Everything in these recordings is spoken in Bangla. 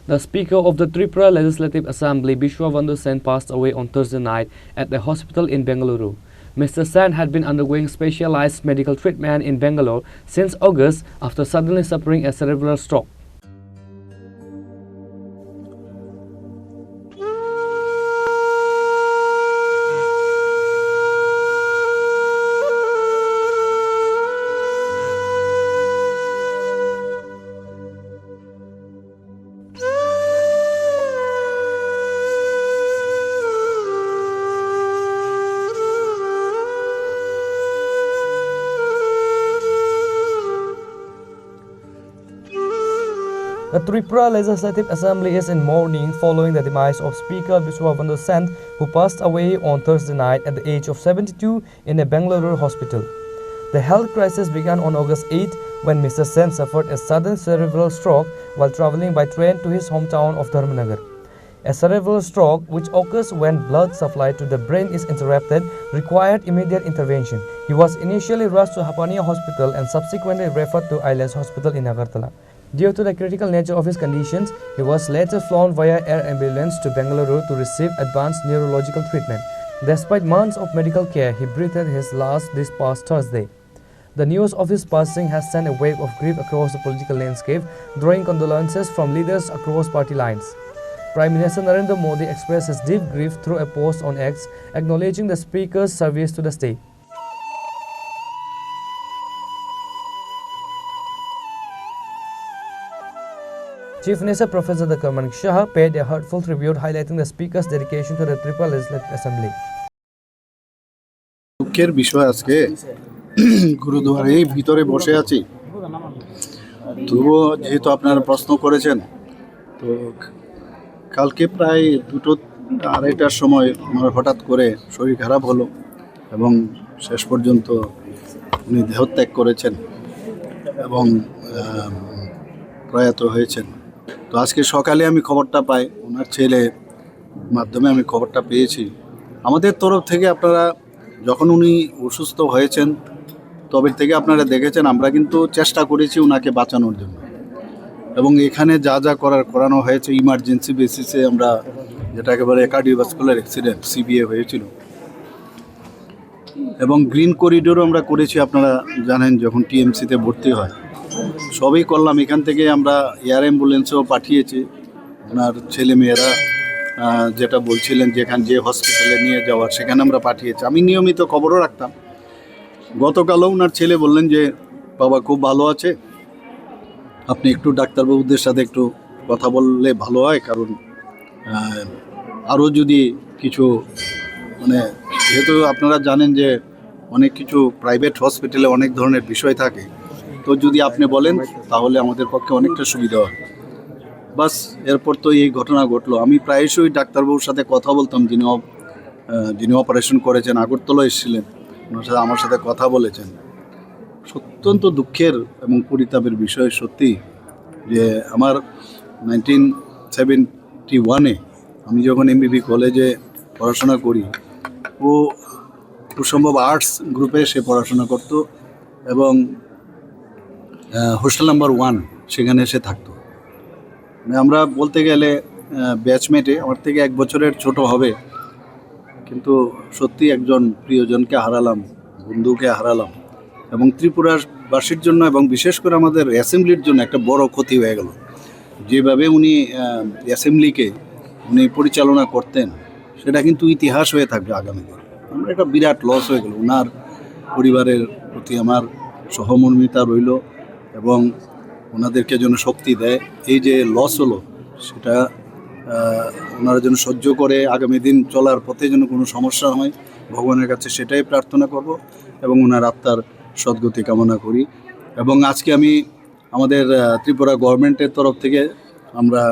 The Speaker of the Tripura Legislative Assembly, Bishwabandhu Sen, passed away on Thursday night at a hospital in Bengaluru. Mr. Sen had been undergoing specialized medical treatment in Bangalore since August after suddenly suffering a cerebral stroke. The Tripura Legislative Assembly is in mourning following the demise of Speaker Bishwabandhu Sen, who passed away on Thursday night at the age of 72 in a Bengaluru hospital. The health crisis began on August 8 when Mr. Sen suffered a sudden cerebral stroke while travelling by train to his hometown of Dharmanagar. A cerebral stroke, which occurs when blood supply to the brain is interrupted, required immediate intervention. He was initially rushed to Hapania Hospital and subsequently referred to Islands Hospital in Agartala. Due to the critical nature of his conditions, he was later flown via air ambulance to Bengaluru to receive advanced neurological treatment. Despite months of medical care, he breathed his last this past Thursday. The news of his passing has sent a wave of grief across the political landscape, drawing condolences from leaders across party lines. Prime Minister Narendra Modi expressed his deep grief through a post on X, acknowledging the Speaker's service to the state. Chief Minister Professor Dr. Manik Shah paid a heartfelt tribute, highlighting the Speaker's dedication to the Tripura Legislative Assembly. দুঃখের বিষয় আজকে গুরুদুয়ারের ভিতরে বসে আছি, তবুও যেহেতু আপনারা প্রশ্ন করেছেন, তো কালকে প্রায় 2-2:30টার সময় আমার হঠাৎ করে শরীর খারাপ হলো এবং শেষ পর্যন্ত উনি দেহত্যাগ করেছেন এবং প্রয়াত হয়েছেন। তো আজকে সকালে আমি খবরটা পাই, ওনার ছেলে মাধ্যমে আমি খবরটা পেয়েছি। আমাদের তরফ থেকে আপনারা যখন উনি অসুস্থ হয়েছেন তবে থেকে আপনারা দেখেছেন আমরা কিন্তু চেষ্টা করেছি ওনাকে বাঁচানোর জন্য, এবং এখানে যা যা করানো হয়েছে ইমার্জেন্সি বেসিসে, আমরা যেটাকে বলে কার্ডিওভাস্কুলার অ্যাক্সিডেন্ট সিবিএ হয়েছিল, এবং গ্রিন করিডোরও আমরা করেছি। আপনারা জানেন যখন টিএমসিতে ভর্তি হয় সবই করলাম। এখান থেকে আমরা এয়ার অ্যাম্বুলেন্সও পাঠিয়েছি, ওনার ছেলেমেয়েরা যেটা বলছিলেন যেখানে যে হসপিটালে নিয়ে যাওয়ার সেখানে আমরা পাঠিয়েছি। আমি নিয়মিত খবরও রাখতাম। গতকালও ওনার ছেলে বললেন যে বাবা খুব ভালো আছে, আপনি একটু ডাক্তারবাবুদের সাথে একটু কথা বললে ভালো হয়, কারণ আরও যদি কিছু যেহেতু আপনারা জানেন যে অনেক কিছু প্রাইভেট হসপিটালে অনেক ধরনের বিষয় থাকে, তো যদি আপনি বলেন তাহলে আমাদের পক্ষে অনেকটা সুবিধা হয়। বাস এরপর তো এই ঘটনা ঘটলো। আমি প্রায়শই ডাক্তারবাবুর সাথে কথা বলতাম, যিনি অপারেশন করেছেন, আগরতলা এসেছিলেন, ওনার সাথে আমার সাথে কথা বলেছেন। অত্যন্ত দুঃখের এবং পরিতাপের বিষয় সত্যি যে আমার 1971-এ আমি যখন এমবিবি কলেজে পড়াশোনা করি, ও খুব সম্ভব আর্টস গ্রুপে সে পড়াশোনা করত এবং হোস্টেল নাম্বার 1 সেখানে এসে থাকতো। আমরা বলতে গেলে ব্যাচমেটে, আমার থেকে 1 বছরের ছোট হবে, কিন্তু সত্যি একজন প্রিয়জনকে হারালাম, বন্ধুকে হারালাম, এবং ত্রিপুরাবাসীর জন্য এবং বিশেষ করে আমাদের অ্যাসেম্বলির জন্য একটা বড় ক্ষতি হয়ে গেল। যেভাবে উনি অ্যাসেম্বলিকে পরিচালনা করতেন সেটা কিন্তু ইতিহাস হয়ে থাকবে আগামী দিন। আমরা একটা বিরাট লস হয়ে গেল। ওনার পরিবারের প্রতি আমার সহমর্মিতা রইল এবং ওনাদেরকে যেন শক্তি দেয়। এই যে লস হলো সেটা ওনারা যেন সহ্য করে আগামী দিন চলার পথে যেন কোনো সমস্যা হয়, ভগবানের কাছে সেটাই প্রার্থনা করব এবং ওনার আত্মার সদ্গতি কামনা করি। এবং আজকে আমি আমাদের ত্রিপুরা গভর্নমেন্টের তরফ থেকে আমরা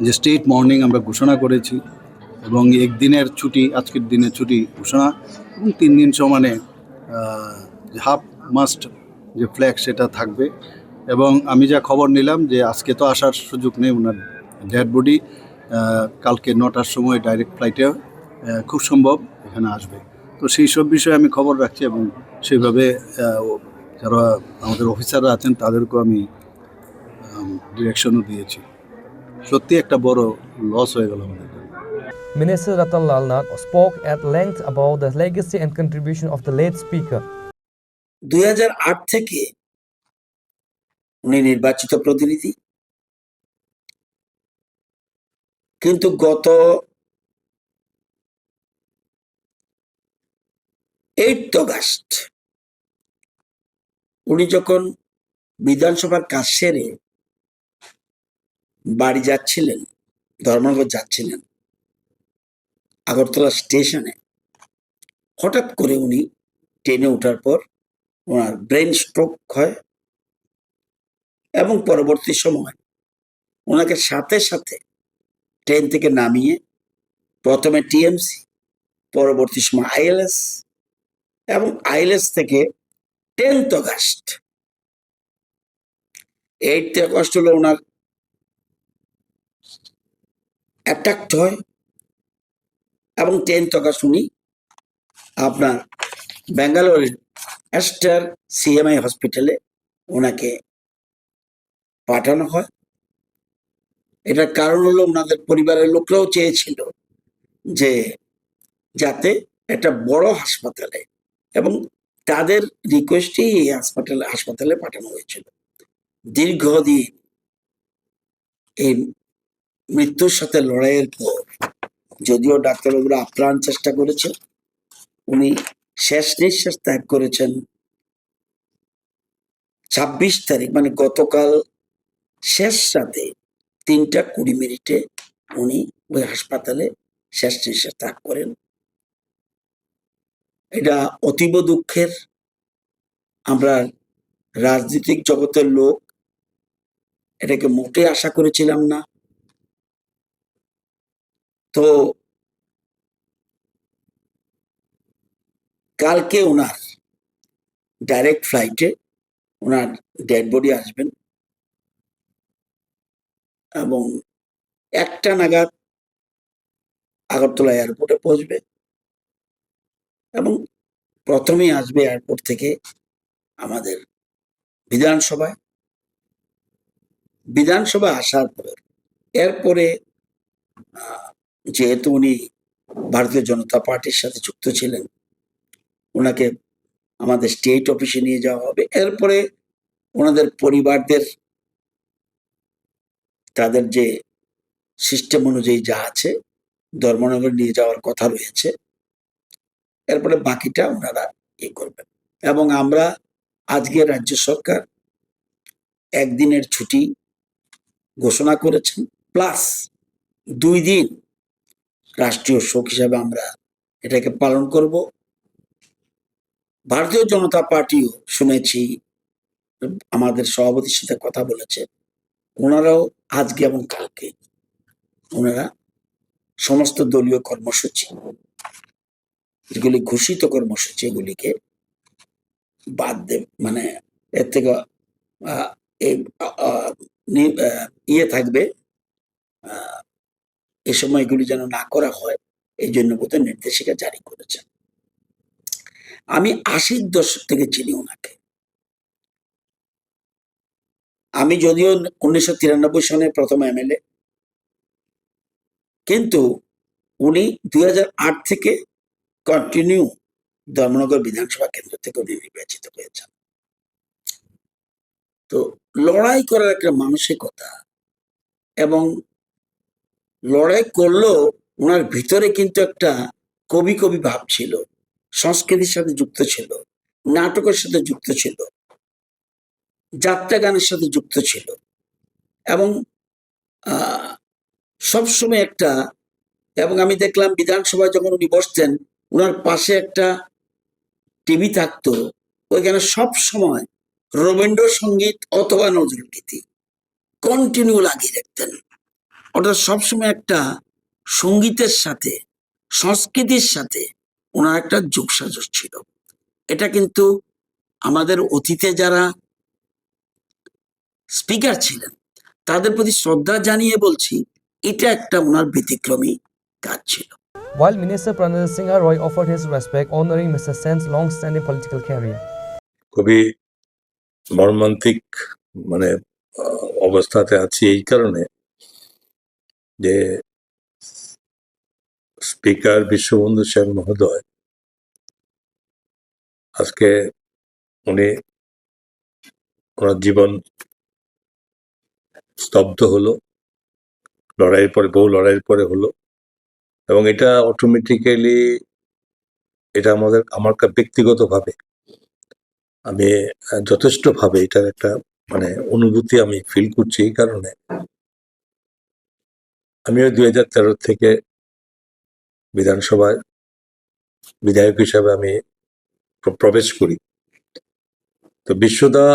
যে স্টেট মর্নিং আমরা ঘোষণা করেছি এবং একদিনের ছুটি, আজকের দিনের ছুটি ঘোষণা, এবং 3 দিন সমানে হাফ মাস্ট যে ফ্ল্যাগ সেটা থাকবে। এবং আমি যা খবর নিলাম যে আজকে তো আসার সুযোগ নেই, ওনার ডেড বডি কালকে 9টার সময় ডাইরেক্ট ফ্লাইটে খুব সম্ভব এখানে আসবে। তো সেই সব বিষয়ে আমি খবর রাখছি এবং সেইভাবে যারা আমাদের অফিসাররা আছেন তাদেরকেও আমি ডিরেকশনও দিয়েছি। সত্যি একটা বড় লস হয়ে গেল আমাদের জন্য। Minister Ratan Lal Nath spoke at length about the legacy and contribution of the late speaker. 2008 থেকে উনি নির্বাচিত প্রতিনিধি, কিন্তু গত 8 অগাস্ট উনি যখন বিধানসভার কাজ সেরে বাড়ি যাচ্ছিলেন, ধর্মনগর যাচ্ছিলেন, আগরতলা স্টেশনে হঠাৎ করে উনি ট্রেনে ওঠার পর ওনার ব্রেন স্ট্রোক হয় এবং পরবর্তী সময় ওনাকে সাথে সাথে ট্রেন থেকে নামিয়ে প্রথমে টিএমসি, পরবর্তী সময় আইএলএস এবং আইএলএস থেকে 10th অগাস্ট 8th অগাস্ট হলো ওনার অ্যাটাক হয় এবং 10th অগাস্ট উনি আপনার ব্যাঙ্গালোরের অ্যাস্টার সিএমআই হসপিটালে ওনাকে পাঠানো হয়। এটার কারণ হলো ওনাদের পরিবারের লোকরাও চেয়েছিল যে যাতে একটা বড় হাসপাতালে, এবং তাদের রিকোয়েস্টেই এই হাসপাতালে পাঠানো হয়েছিল। দীর্ঘদিন এই মৃত্যুর সাথে লড়াইয়ের পর যদিও ডাক্তারবাবুরা আপ্রাণ চেষ্টা করেছেন, উনি শেষ নিঃশ্বাস ত্যাগ করেছেন 26 তারিখ, মানে গতকাল শেষ রাতে 3:20 উনি ওই হাসপাতালে শেষ নিঃশ্বাস ত্যাগ করেন। এটা অতীব দুঃখের। আমরা রাজনৈতিক জগতের লোক এটাকে মোটে আশা করেছিলাম না। তো কালকে ওনার ডাইরেক্ট ফ্লাইটে ওনার ডেড বডি আসবেন এবং 1টা নাগাদ আগরতলা এয়ারপোর্টে পৌঁছবে এবং প্রথমেই আসবে এয়ারপোর্ট থেকে আমাদের বিধানসভা আসার পর এরপরে যেহেতু উনি ভারতীয় জনতা পার্টির সাথে যুক্ত ছিলেন, ওনাকে আমাদের স্টেট অফিসে নিয়ে যাওয়া হবে। এরপরে ওনাদের পরিবারদের তাদের যে সিস্টেম অনুযায়ী যা আছে ধর্মনগর নিয়ে যাওয়ার কথা রয়েছে। এরপরে বাকিটা ওনারা করবেন। এবং আমরা আজকে রাজ্য সরকার একদিনের ছুটি ঘোষণা করেছেন, প্লাস 2 দিন রাষ্ট্রীয় শোক হিসাবে আমরা এটাকে পালন করব। ভারতীয় জনতা পার্টিও শুনেছি আমাদের সভাপতির সাথে কথা বলেছে, ওনারাও আজকে এবং কালকে ওনারা সমস্ত দলীয় কর্মসূচি, যেগুলি ঘোষিত কর্মসূচি, এগুলিকে বাদ দেব, মানে এর থেকে থাকবে, এ সময় এগুলি যেন না করা হয়, এই জন্য বোধহয় নির্দেশিকা জারি করেছেন। আমি 80-র দশক থেকে চিনি ওনাকে। আমি যদিও 1993 সনে প্রথম এমএলএ, কিন্তু উনি 2008 থেকে কন্টিনিউ ধর্মনগর বিধানসভা কেন্দ্র থেকে উনি নির্বাচিত হয়েছেন। তো লড়াই করার একটা মানসিকতা, এবং লড়াই করলেও ওনার ভিতরে কিন্তু একটা কবি ভাব ছিল, সংস্কৃতির সাথে যুক্ত ছিল, নাটকের সাথে যুক্ত ছিল, যাত্রা গানের সাথে যুক্ত ছিল, এবং সবসময় একটা, এবং আমি দেখলাম বিধানসভায় যখন উনি বসতেন ওনার পাশে একটা টিভি থাকতো, ওইখানে সব সময় রবীন্দ্রসঙ্গীত অথবা নজরুল গীতি কন্টিনিউ লাগিয়ে রাখতেন। অর্থাৎ সবসময় একটা সঙ্গীতের সাথে, সংস্কৃতির সাথে ওনার একটা যোগসাজশ ছিল। এটা কিন্তু আমাদের অতীতে যারা স্পিকার ছিলেন তাদের প্রতি শ্রদ্ধা জানিয়ে বলছি, এটা একটা ওনার ব্যতিক্রমী কাজ ছিল। While Minister Pranil Singh Roy offered his respect, honoring Mr. Sen's long-standing political career. খুবই মর্মান্তিক মানে অবস্থাতে আছি এই কারণে যে স্পিকার বিশ্ববন্ধু সেন মহোদয় আজকে উনি ওনার জীবন স্তব্ধ হলো, লড়াইয়ের পরে, বহু লড়াইয়ের পরে হলো। এবং এটা অটোমেটিক্যালি, এটা আমার ব্যক্তিগতভাবে আমি যথেষ্টভাবে এটার একটা অনুভূতি আমি ফিল করছি। এই কারণে আমিও 2013 থেকে বিধানসভায় বিধায়ক হিসাবে আমি প্রবেশ করি। তো বিশ্বদা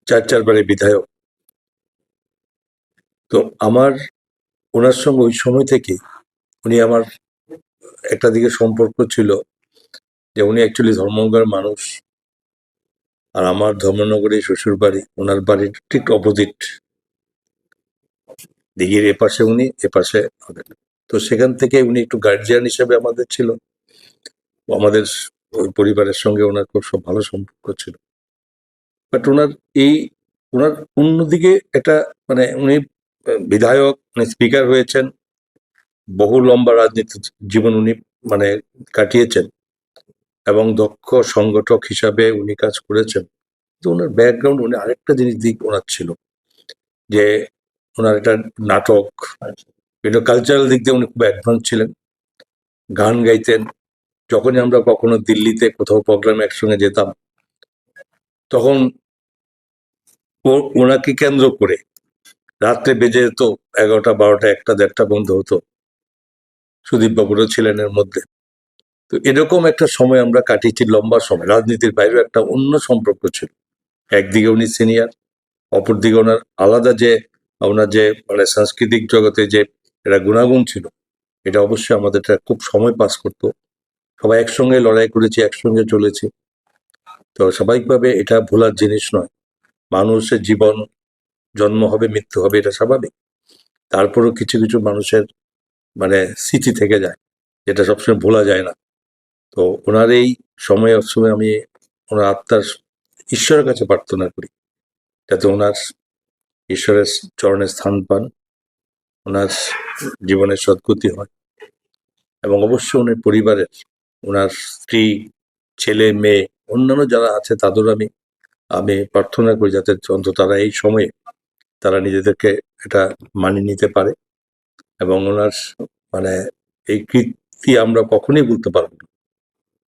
4 বারে বিধায়ক। তো আমার ওনার সঙ্গে ওই সময় থেকে উনি আমার একটা দিকে সম্পর্ক ছিল যে উনি অ্যাকচুয়ালি ধর্মনগরের মানুষ, আর আমার ধর্মনগরে শ্বশুর বাড়ি, ওনার বাড়ির ঠিক অপোজিট দিঘির এপাশে উনি, এপাশে আমাদের। তো সেখান থেকে উনি একটু গার্জিয়ান হিসেবে আমাদের ছিল, আমাদের ওই পরিবারের সঙ্গে ওনার খুব ভালো সম্পর্ক ছিল। বাট ওনার অন্যদিকে একটা উনি বিধায়ক, স্পিকার হয়েছেন, বহু লম্বা রাজনীতি জীবন উনি কাটিয়েছেন এবং দক্ষ সংগঠক হিসাবে উনি কাজ করেছেন। তো ওনার ব্যাকগ্রাউন্ড, উনি আরেকটা দিক ওনার ছিল যে ওনার একটা নাটক, এটা কালচারাল দিক দিয়ে উনি খুব অ্যাডভান্স ছিলেন, গান গাইতেন। যখনই আমরা কখনো দিল্লিতে কোথাও প্রোগ্রামে একসঙ্গে যেতাম, তখন ওনাকে কেন্দ্র করে রাত্রে বেজে যেত 11টা, 12টা, 1টা, 1:30 বন্ধ হতো। সুদীপ বাবুরও ছিলেন এর মধ্যে। তো এরকম একটা সময় আমরা কাটিয়েছি, লম্বা সময়। রাজনীতির বাইরেও একটা অন্য সম্পর্ক ছিল। একদিকে উনি সিনিয়র, অপরদিকে ওনার আলাদা যে ওনার যে সাংস্কৃতিক জগতে যে একটা গুণাগুণ ছিল, এটা অবশ্যই আমাদের খুব সময় পাস করতো। সবাই একসঙ্গে লড়াই করেছি, একসঙ্গে চলেছি। তো স্বাভাবিকভাবে এটা ভোলার জিনিস নয়। মানুষের জীবন, জন্ম হবে, মৃত্যু হবে, এটা স্বাভাবিক। তারপরেও কিছু কিছু মানুষের স্মৃতি থেকে যায়, যেটা সবসময় ভোলা যায় না। তো ওনার এই সময় আমি ওনার আত্মার ঈশ্বরের কাছে প্রার্থনা করি যাতে ওনার ঈশ্বরের চরণে স্থান পান, ওনার জীবনের সদ্গতি হয়। এবং অবশ্যই ওনার পরিবারের, ওনার স্ত্রী, ছেলে, মেয়ে, অন্যান্য যারা আছে তাদেরও আমি প্রার্থনা করি যাতে অন্তত তারা এই সময়ে তারা নিজেদেরকে এটা মানিয়ে নিতে পারে। এবং ওনার এই কীর্তি আমরা কখনোই বলতে পারবো না।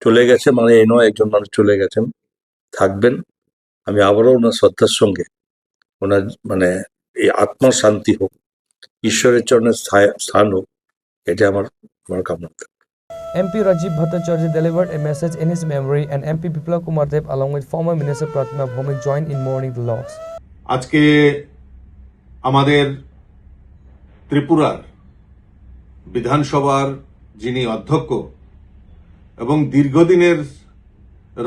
চলে গেছে এ নয়, একজন মানুষ চলে গেছেন, থাকবেন। আমি আবারও ওনার শ্রদ্ধার সঙ্গে ওনার এই আত্মার শান্তি হোক, ঈশ্বরের চরণে স্থান হোক, এটা আমার কামনা। MP Rajiv Bhattacharya delivered a message in his memory, and MP Biplab Kumar Deb along with former Minister Pratima Bhaumik joined in mourning the loss. আজকে আমাদের ত্রিপুরার বিধানসভার যিনি অধ্যক্ষ এবং দীর্ঘদিনের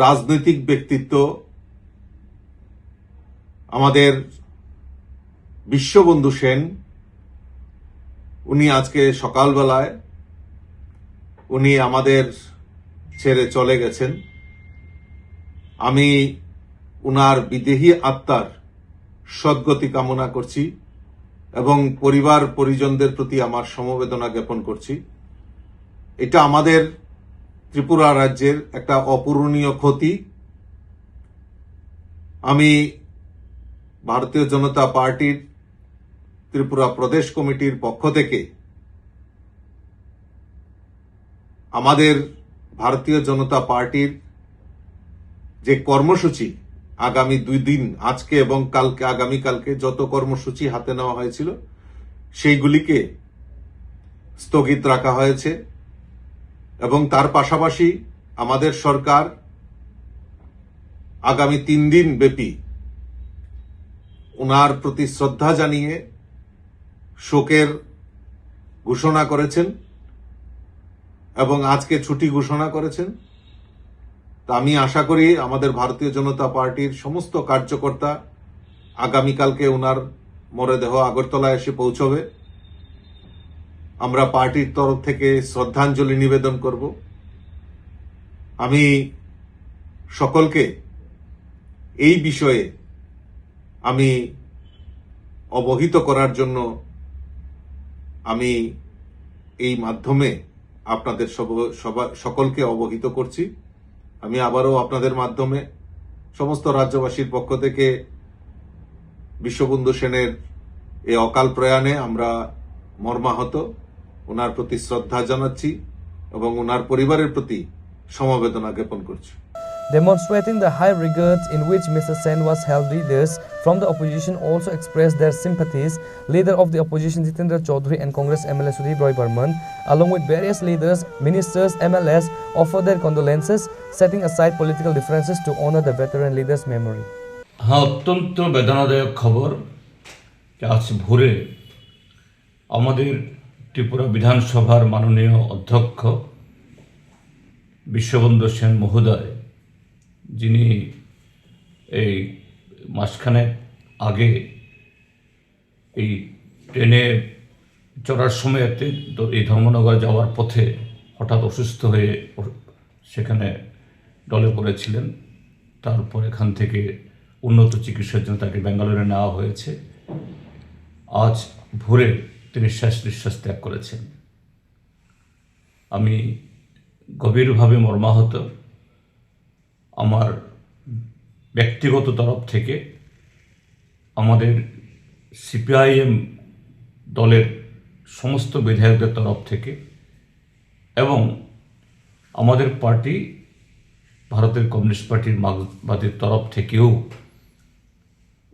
রাজনৈতিক ব্যক্তিত্ব আমাদের বিশ্ববন্ধু সেন, উনি আজকে সকালবেলায় উনি আমাদের ছেড়ে চলে গেছেন। আমি উনার বিদেহী আত্মার সদ্গতি কামনা করছি এবং পরিবার পরিজনদের প্রতি আমার সমবেদনা জ্ঞাপন করছি। এটা আমাদের ত্রিপুরা রাজ্যের একটা অপূরণীয় ক্ষতি। আমি ভারতীয় জনতা পার্টির ত্রিপুরা প্রদেশ কমিটির পক্ষ থেকে আমাদের ভারতীয় জনতা পার্টির যে কর্মসূচি আগামী 2 দিন, আজকে এবং কালকে, আগামীকালকে যত কর্মসূচি হাতে নেওয়া হয়েছিল সেইগুলিকে স্থগিত রাখা হয়েছে। এবং তার পাশাপাশি আমাদের সরকার আগামী 3 দিন ব্যাপী ওনার প্রতি শ্রদ্ধা জানিয়ে শোকের ঘোষণা করেছেন এবং আজকে ছুটি ঘোষণা করেছেন। তা আমি আশা করি আমাদের ভারতীয় জনতা পার্টির সমস্ত কার্যকর্তা আগামীকালকে ওনার মরদেহ আগরতলায় এসে পৌঁছবে। আমরা পার্টির তরফ থেকে শ্রদ্ধাঞ্জলি নিবেদন করব। আমি সকলকে এই বিষয়ে আমি অবহিত করার জন্য আমি এই মাধ্যমে আপনাদের সকলকে অবহিত করছি। আমি আবারও আপনাদের মাধ্যমে সমস্ত রাজ্যবাসীর পক্ষ থেকে বিশ্ববন্ধু সেনের এই অকাল প্রয়াণে আমরা মর্মাহত, ওনার প্রতি শ্রদ্ধা জানাচ্ছি এবং ওনার পরিবারের প্রতি সমবেদনা জ্ঞাপন করছি। Demonstrating the high regards in which Mr. Sen was held, leaders from the opposition also expressed their sympathies. Leader of the opposition Jitendra Chaudhary and Congress MLA Sudhir Roy Burman, along with various leaders, ministers, MLAs, offered their condolences, setting aside political differences to honor the veteran leader's memory. হ্যাঁ, অত্যন্ত বেদনাদায়ক খবর যে আজ ভোরে আমাদের ত্রিপুরা বিধানসভার মাননীয় অধ্যক্ষ বিশ্ববন্ধু সেন মহোদয়, যিনি এই মাসখানেক আগে এই ট্রেনে চড়ার সময়তে এই ধর্মনগর যাওয়ার পথে হঠাৎ অসুস্থ হয়ে সেখানে ডলে পড়েছিলেন। তারপর এখান থেকে উন্নত চিকিৎসার জন্য তাকে ব্যাঙ্গালোরে নেওয়া হয়েছে। আজ ভোরে তিনি শেষ নিঃশ্বাস ত্যাগ করেছেন। আমি গভীরভাবে মর্মাহত। আমার ব্যক্তিগত তরফ থেকে, আমাদের সিপিআইএম দলের সমস্ত বিধায়কদের তরফ থেকে এবং আমাদের পার্টি ভারতের কমিউনিস্ট পার্টির মার্ক্সবাদীর তরফ থেকেও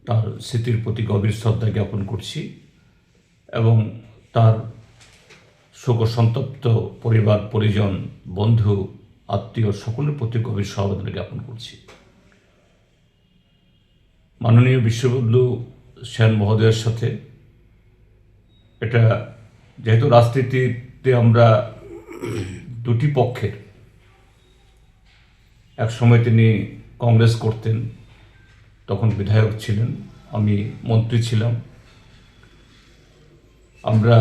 তার স্মৃতির প্রতি গভীর শ্রদ্ধা জ্ঞাপন করছি এবং তার শোকসন্তপ্ত পরিবার, পরিজন, বন্ধু, আত্মীয় সকলের প্রতি গভীর সমবেদনা জ্ঞাপন করছি। মাননীয় বিশ্ববন্ধু সেন মহোদয়ের সাথে এটা, যেহেতু রাজনীতিতে আমরা দুটি পক্ষের, এক সময় তিনি কংগ্রেস করতেন, তখন বিধায়ক ছিলেন, আমি মন্ত্রী ছিলাম, আমরা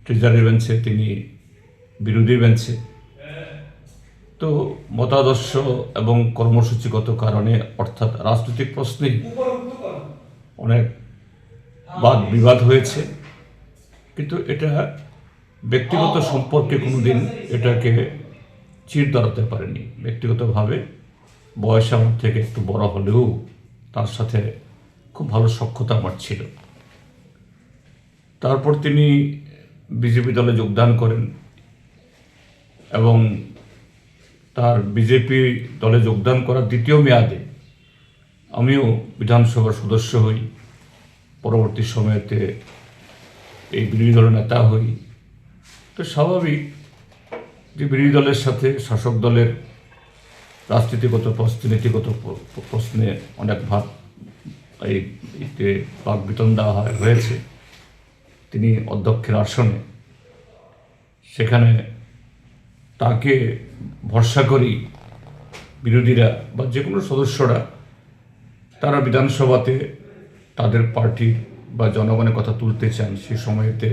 ট্রেজারি বেঞ্চে, তিনি বিরোধী বেঞ্চে। তো মতাদর্শ এবং কর্মসূচিগত কারণে, অর্থাৎ রাজনৈতিক প্রশ্নে অনেক বাদ বিবাদ হয়েছে, কিন্তু এটা ব্যক্তিগত সম্পর্কে কোনোদিন এটাকে চির দাঁড়াতে পারেনি। ব্যক্তিগতভাবে বয়স আমার থেকে একটু বড় হলেও তার সাথে খুব ভালো সখ্যতা আমার ছিল। তারপর তিনি বিজেপি দলে যোগদান করেন এবং তার বিজেপি দলে যোগদান করার দ্বিতীয় মেয়াদে আমিও বিধানসভার সদস্য হই। পরবর্তী সময়েতে এই বিরোধী দলের নেতা হই। তো স্বাভাবিক যে বিরোধী দলের সাথে শাসক দলের রাজনীতিগত প্রশ্নে, নীতিগত প্রশ্নে অনেক বাক বিতণ্ডা হয়েছে। তিনি অধ্যক্ষের আসনে, সেখানে তাকে ভরসা করি বিরোধীরা বা যে কোনো সদস্যরা, তারা বিধানসভাতে তাদের পার্টির বা জনগণের কথা তুলতে চান। সেই সময়তে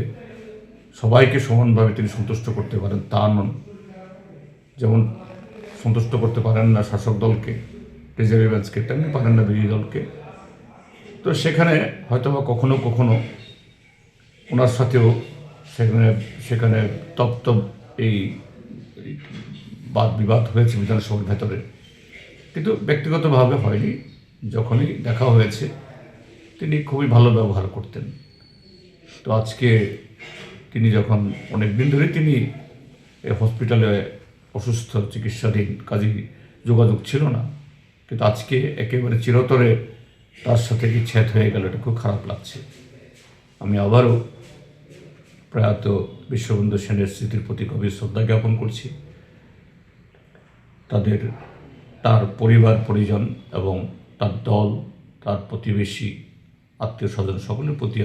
সবাইকে সমানভাবে তিনি সন্তুষ্ট করতে পারেন তা নন। যেমন সন্তুষ্ট করতে পারেন না শাসক দলকে, ট্রেজারি বেঞ্চকে, তেমনি পারেন না বিরোধী দলকে। তো সেখানে হয়তোবা কখনো কখনো ওনার সাথেও সেখানে তপ্ত এই বাদ বিবাদ হয়েছে বিধানসভার ভেতরে, কিন্তু ব্যক্তিগতভাবে হয়নি। যখনই দেখা হয়েছে তিনি খুবই ভালো ব্যবহার করতেন। তো আজকে তিনি যখন অনেক দিন ধরে তিনি হসপিটালে অসুস্থ, চিকিৎসাধীন, কাজেই যোগাযোগ ছিল না, কিন্তু আজকে একেবারে চিরতরে তার সাথে বিচ্ছেদ হয়ে গেল। এটা খুব খারাপ লাগছে। আমি আবারও প্রয়াত বিশ্ববন্ধু সেনের স্মৃতির প্রতি গভীর শ্রদ্ধা জ্ঞাপন করছি। তার পরিবার, পরিজন এবং তার দল, তার প্রতিবেশী, আত্মীয় স্বজন সকলের প্রতি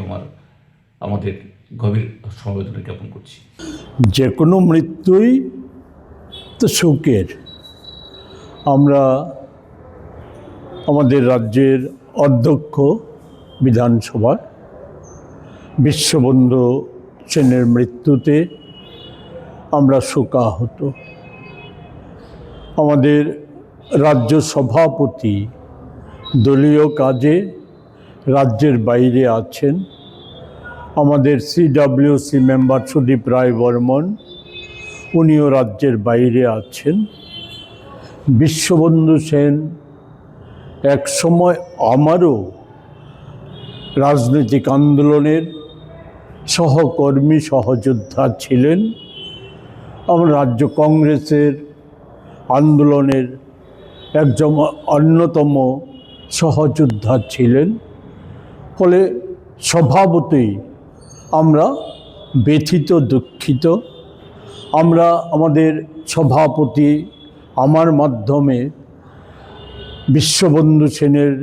আমাদের গভীর সমবেদনা জ্ঞাপন করছি। যে কোনো মৃত্যুই তো শোকের। আমরা আমাদের রাজ্যের অধ্যক্ষ বিধানসভা বিশ্ববন্ধু সেনের মৃত্যুতে আমরা শোকাহত। আমাদের রাজ্য সভাপতি দলীয় কাজে রাজ্যের বাইরে আছেন, আমাদের CWC মেম্বার সুদীপ রায় বর্মন, উনিও রাজ্যের বাইরে আছেন। বিশ্ববন্ধু সেন এক সময় আমারও রাজনৈতিক আন্দোলনের সহকর্মী সহযোদ্ধা ছিলেন। আমরা রাজ্য কংগ্রেসের আন্দোলনের একজন অন্যতম সহযোদ্ধা ছিলেন। ফলে স্বভাবতই আমরা ব্যথিত, দুঃখিত। আমরা আমাদের সভাপতি আমার মাধ্যমে বিশ্ববন্ধু সেনের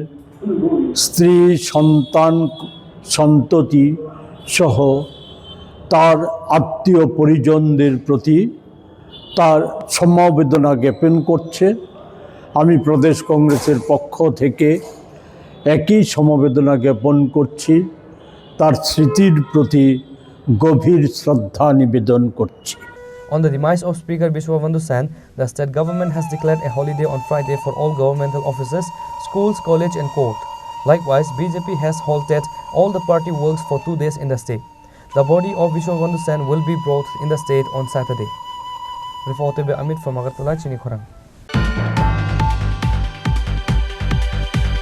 স্ত্রী, সন্তান, সন্ততি সহ তার আত্মীয় পরিজনদের প্রতি তার সমবেদনা জ্ঞাপন করছে। আমি প্রদেশ কংগ্রেসের পক্ষ থেকে একই সমবেদনা জ্ঞাপন করছি। তার স্মৃতির প্রতি গভীর শ্রদ্ধা নিবেদন করছি। On the demise of Speaker Biswabandhu Sen, the state government has declared a holiday on Friday for all governmental offices, schools, college and court. Likewise, BJP has halted all the party works for 2 days in the state. The body of Biswabandhu Sen will be brought in the state on Saturday. Reported by Amit from Agartala, Chini Khorang.